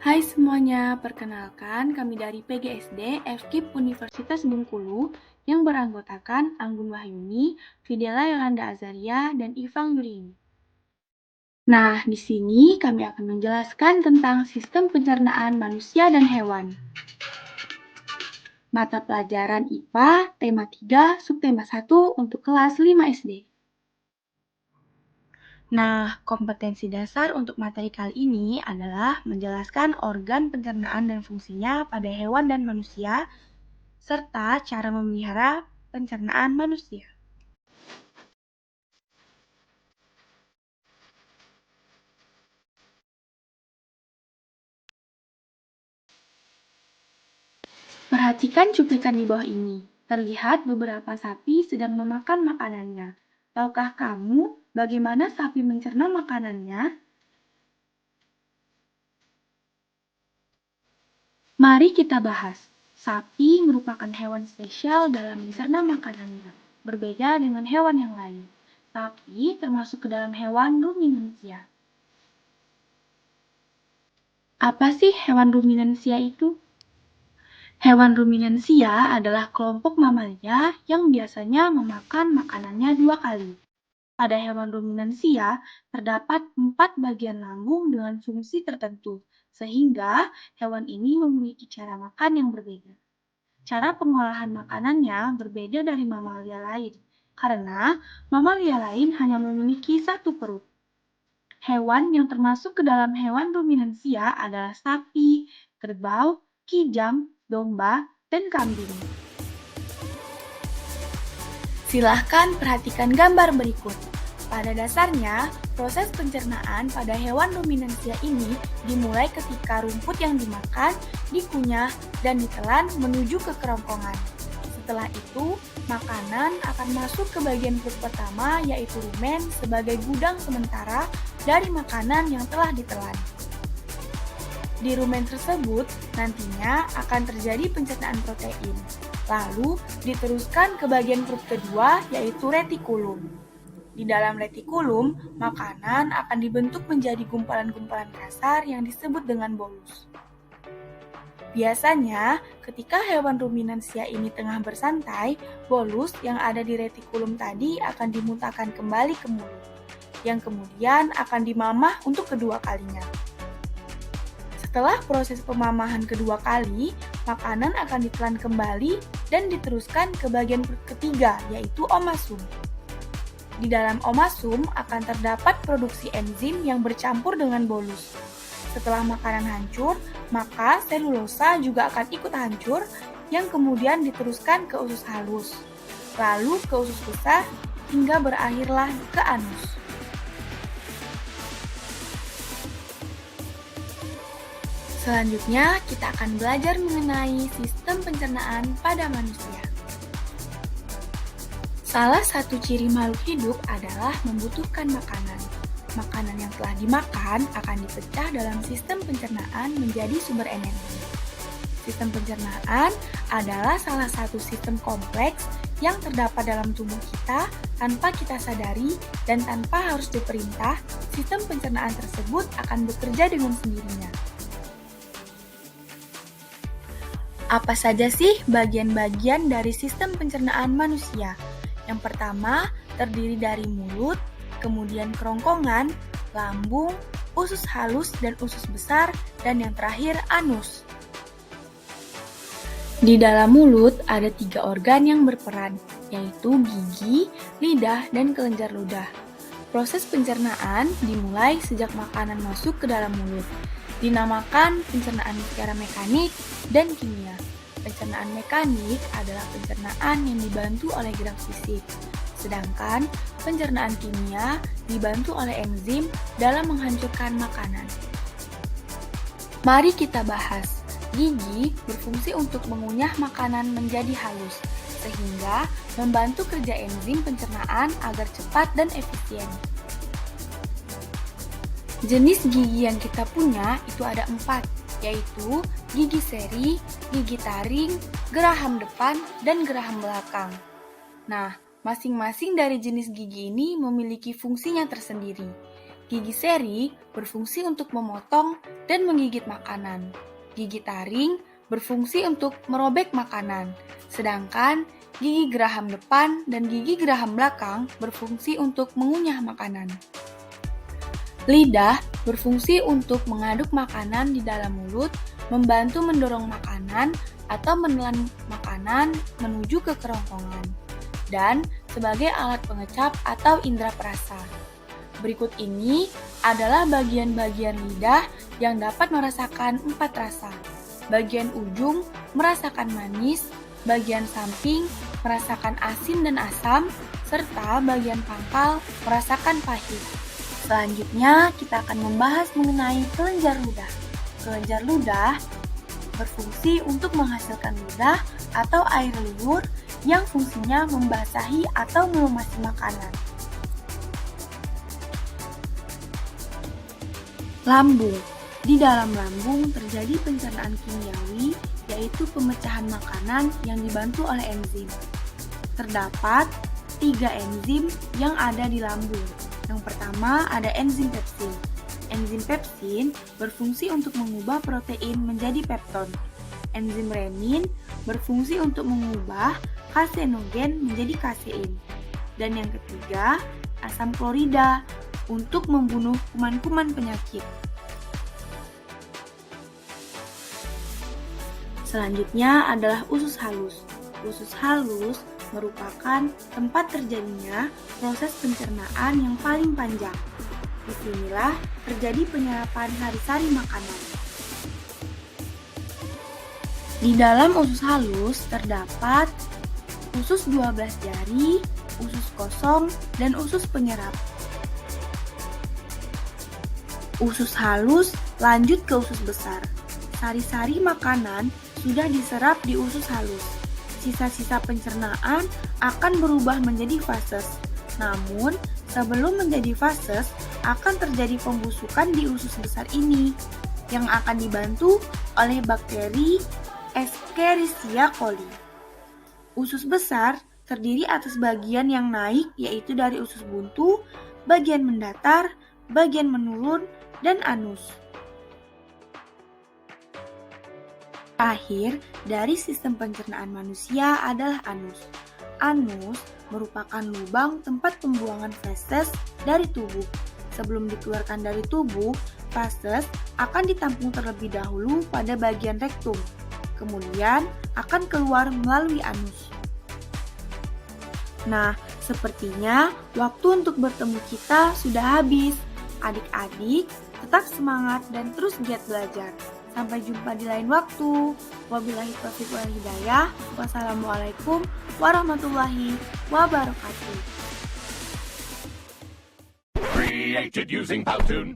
Hai semuanya, perkenalkan kami dari PGSD FKIP Universitas Bengkulu yang beranggotakan Anggun Wahyuni, Fidela Yolanda Azaria, dan Ivang Yurini. Nah, di sini kami akan menjelaskan tentang sistem pencernaan manusia dan hewan. Mata pelajaran IPA, tema 3, subtema 1 untuk kelas 5 SD. Nah, kompetensi dasar untuk materi kali ini adalah menjelaskan organ pencernaan dan fungsinya pada hewan dan manusia, serta cara memelihara pencernaan manusia. Perhatikan cuplikan di bawah ini. Terlihat beberapa sapi sedang memakan makanannya. Tahukah kamu bagaimana sapi mencerna makanannya? Mari kita bahas. Sapi merupakan hewan spesial dalam mencerna makanannya, berbeda dengan hewan yang lain. Sapi termasuk ke dalam hewan ruminansia. Apa sih hewan ruminansia itu? Hewan ruminansia adalah kelompok mamalia yang biasanya memakan makanannya 2 kali. Pada hewan ruminansia, terdapat 4 bagian lambung dengan fungsi tertentu, sehingga hewan ini memiliki cara makan yang berbeda. Cara pengolahan makanannya berbeda dari mamalia lain, karena mamalia lain hanya memiliki satu perut. Hewan yang termasuk ke dalam hewan ruminansia adalah sapi, kerbau, kijang, domba, dan kambing. Silahkan perhatikan gambar berikut. Pada dasarnya, proses pencernaan pada hewan ruminansia ini dimulai ketika rumput yang dimakan, dikunyah, dan ditelan menuju ke kerongkongan. Setelah itu, makanan akan masuk ke bagian perut pertama yaitu rumen sebagai gudang sementara dari makanan yang telah ditelan. Di rumen tersebut, nantinya akan terjadi pencernaan protein. Lalu, diteruskan ke bagian perut kedua, yaitu retikulum. Di dalam retikulum, makanan akan dibentuk menjadi gumpalan-gumpalan kasar yang disebut dengan bolus. Biasanya, ketika hewan ruminansia ini tengah bersantai, bolus yang ada di retikulum tadi akan dimuntahkan kembali ke mulut, yang kemudian akan dimamah untuk kedua kalinya. Setelah proses pemamahan kedua kali, makanan akan ditelan kembali dan diteruskan ke bagian perut ketiga, yaitu omasum. Di dalam omasum akan terdapat produksi enzim yang bercampur dengan bolus. Setelah makanan hancur, maka selulosa juga akan ikut hancur, yang kemudian diteruskan ke usus halus, lalu ke usus besar, hingga berakhirlah ke anus. Selanjutnya, kita akan belajar mengenai sistem pencernaan pada manusia. Salah satu ciri makhluk hidup adalah membutuhkan makanan. Makanan yang telah dimakan akan dipecah dalam sistem pencernaan menjadi sumber energi. Sistem pencernaan adalah salah satu sistem kompleks yang terdapat dalam tubuh kita tanpa kita sadari dan tanpa harus diperintah, sistem pencernaan tersebut akan bekerja dengan sendirinya. Apa saja sih bagian-bagian dari sistem pencernaan manusia? Yang pertama, terdiri dari mulut, kemudian kerongkongan, lambung, usus halus dan usus besar, dan yang terakhir anus. Di dalam mulut ada 3 organ yang berperan, yaitu gigi, lidah, dan kelenjar ludah. Proses pencernaan dimulai sejak makanan masuk ke dalam mulut. Dinamakan pencernaan secara mekanik dan kimia. Pencernaan mekanik adalah pencernaan yang dibantu oleh gerak fisik, sedangkan pencernaan kimia dibantu oleh enzim dalam menghancurkan makanan. Mari kita bahas. Gigi berfungsi untuk mengunyah makanan menjadi halus, sehingga membantu kerja enzim pencernaan agar cepat dan efisien. Jenis gigi yang kita punya itu ada 4, yaitu gigi seri, gigi taring, geraham depan, dan geraham belakang. Nah, masing-masing dari jenis gigi ini memiliki fungsinya tersendiri. Gigi seri berfungsi untuk memotong dan menggigit makanan. Gigi taring berfungsi untuk merobek makanan, sedangkan gigi geraham depan dan gigi geraham belakang berfungsi untuk mengunyah makanan. Lidah berfungsi untuk mengaduk makanan di dalam mulut, membantu mendorong makanan atau menelan makanan menuju ke kerongkongan, dan sebagai alat pengecap atau indera perasa. Berikut ini adalah bagian-bagian lidah yang dapat merasakan 4 rasa. Bagian ujung merasakan manis, bagian samping merasakan asin dan asam, serta bagian pangkal merasakan pahit. Selanjutnya, kita akan membahas mengenai kelenjar ludah. Kelenjar ludah berfungsi untuk menghasilkan ludah atau air liur yang fungsinya membasahi atau melumasi makanan. Lambung. Di dalam lambung terjadi pencernaan kimiawi, yaitu pemecahan makanan yang dibantu oleh enzim. Terdapat 3 enzim yang ada di lambung. Yang pertama ada enzim pepsin. Enzim pepsin berfungsi untuk mengubah protein menjadi pepton. Enzim renin berfungsi untuk mengubah kasenogen menjadi kasein. Dan yang ketiga, asam klorida untuk membunuh kuman-kuman penyakit. Selanjutnya adalah usus halus. Usus halus merupakan tempat terjadinya proses pencernaan yang paling panjang. Disinilah terjadi penyerapan sari-sari makanan. Di dalam usus halus terdapat usus 12 jari, usus kosong, dan usus penyerap. Usus halus lanjut ke usus besar. Sari-sari makanan sudah diserap di usus halus. Sisa-sisa pencernaan akan berubah menjadi fases. Namun, sebelum menjadi fases, akan terjadi pembusukan di usus besar ini yang akan dibantu oleh bakteri Escherichia coli. Usus besar terdiri atas bagian yang naik, yaitu dari usus buntu, bagian mendatar, bagian menurun, dan anus. Akhir dari sistem pencernaan manusia adalah anus. Anus merupakan lubang tempat pembuangan feses dari tubuh. Sebelum dikeluarkan dari tubuh, feses akan ditampung terlebih dahulu pada bagian rektum. Kemudian akan keluar melalui anus. Nah, sepertinya waktu untuk bertemu kita sudah habis. Adik-adik, tetap semangat dan terus giat belajar. Sampai jumpa di lain waktu. Wabillahi taufiq wal hidayah. Wassalamualaikum warahmatullahi wabarakatuh. Created using Powtoon.